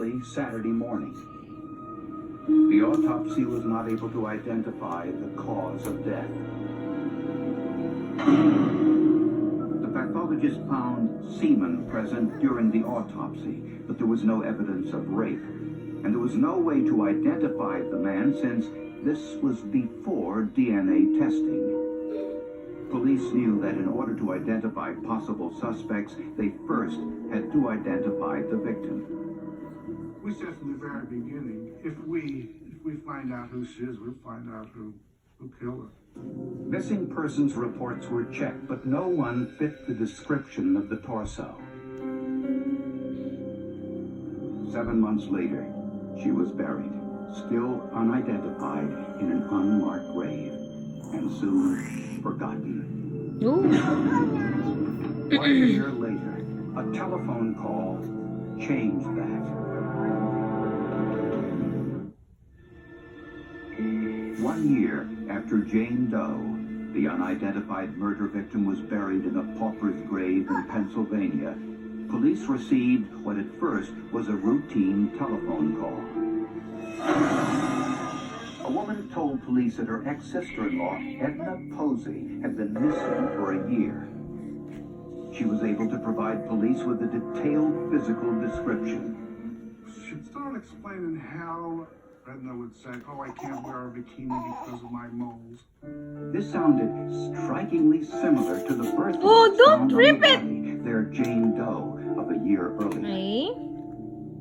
early Saturday morning. The autopsy was not able to identify the cause of death. The pathologist found semen present during the autopsy, but there was no evidence of rape. And there was no way to identify the man since this was before DNA testing. Police knew that in order to identify possible suspects, they first had to identify the victim. We said from the very beginning, if we find out who she is, we'll find out who killed her. Missing persons reports were checked, but no one fit the description of the torso. 7 months later, she was buried, still unidentified, in an unmarked grave, and soon forgotten. 1 year later, a telephone call changed that. 1 year after Jane Doe, the unidentified murder victim, was buried in a pauper's grave in Pennsylvania, police received what at first was a routine telephone call. A woman told police that her ex-sister-in-law, Edna Posey, had been missing for a year. She was able to provide police with a detailed physical description. She started explaining how Edna would say, "Oh, I can't wear a bikini because of my moles." This sounded strikingly similar to the birth don't rip it! Their Jane Doe of a year earlier. Okay.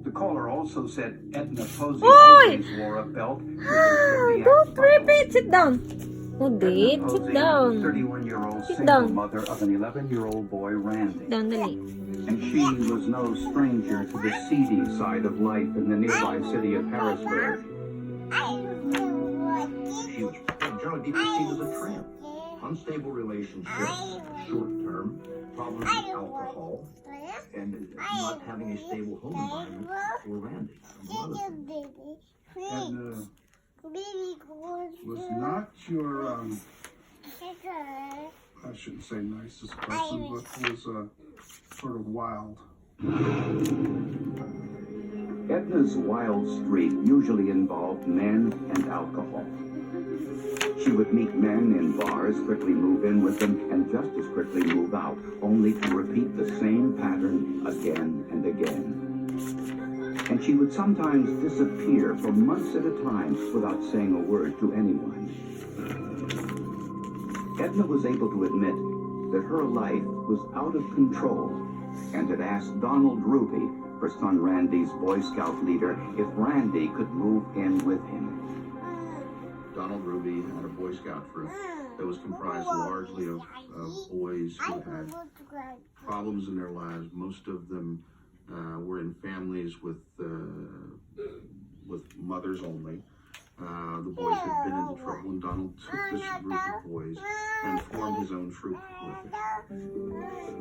The caller also said Edna Posey always wore a belt. Don't rip it! Sit down. Odette, sit down. 31-year-old Sit single down. mother of an 11-year-old boy, Randy. Down, dali. And she was no stranger to the seedy side of life in the nearby city of Harrisburg. She was generally be perceived as a tramp. Unstable relationships, short-term, problems with alcohol, and not having a stable home environment for Randy. Edna was not your, I shouldn't say nicest person, but was sort of wild. Edna's wild streak usually involved men and alcohol. She would meet men in bars, quickly move in with them, and just as quickly move out, only to repeat the same pattern again and again. And she would sometimes disappear for months at a time without saying a word to anyone. Edna was able to admit that her life was out of control and had asked Donald Ruby, her son Randy's Boy Scout leader, if Randy could move in with him. Donald Ruby had a Boy Scout troop that was comprised largely of boys who had problems in their lives. Most of them were in families with mothers only. The boys had been into trouble, and Donald took this group of boys and formed his own troop with it.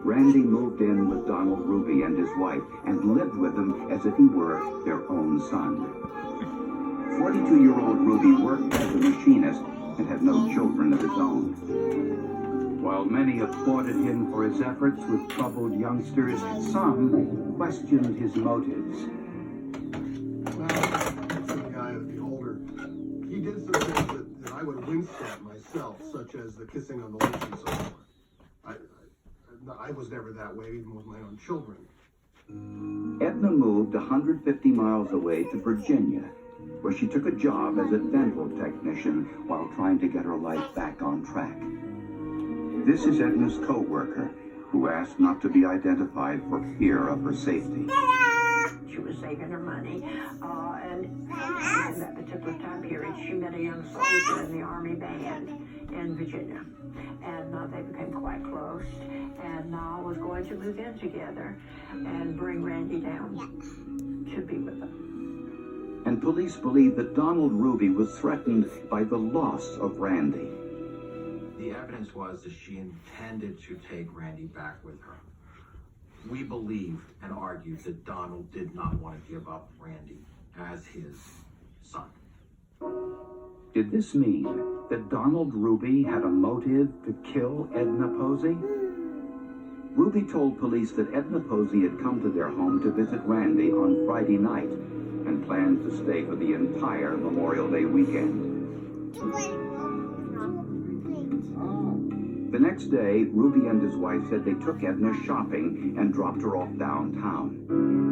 Randy moved in with Donald Ruby and his wife and lived with them as if he were their own son. 42-year-old Ruby worked as a machinist and had no children of his own. While many applauded him for his efforts with troubled youngsters, some questioned his motives. Well, the guy would be older. He did some things that I would wince at myself, such as the kissing on the lips and so forth. I was never that way, even with my own children. Edna moved 150 miles away to Virginia, where she took a job as a dental technician while trying to get her life back on track. This is Edna's co-worker, who asked not to be identified for fear of her safety. She was saving her money, and in that particular time period, she met a young soldier in the Army band in Virginia, and they became quite close, and was going to move in together and bring Randy down to be with them. And police believe that Donald Ruby was threatened by the loss of Randy. The evidence was that she intended to take Randy back with her. We believed and argued that Donald did not want to give up Randy as his son. Did this mean that Donald Ruby had a motive to kill Edna Posey? Ruby told police that Edna Posey had come to their home to visit Randy on Friday night and planned to stay for the entire Memorial Day weekend. The next day, Ruby and his wife said they took Edna shopping and dropped her off downtown.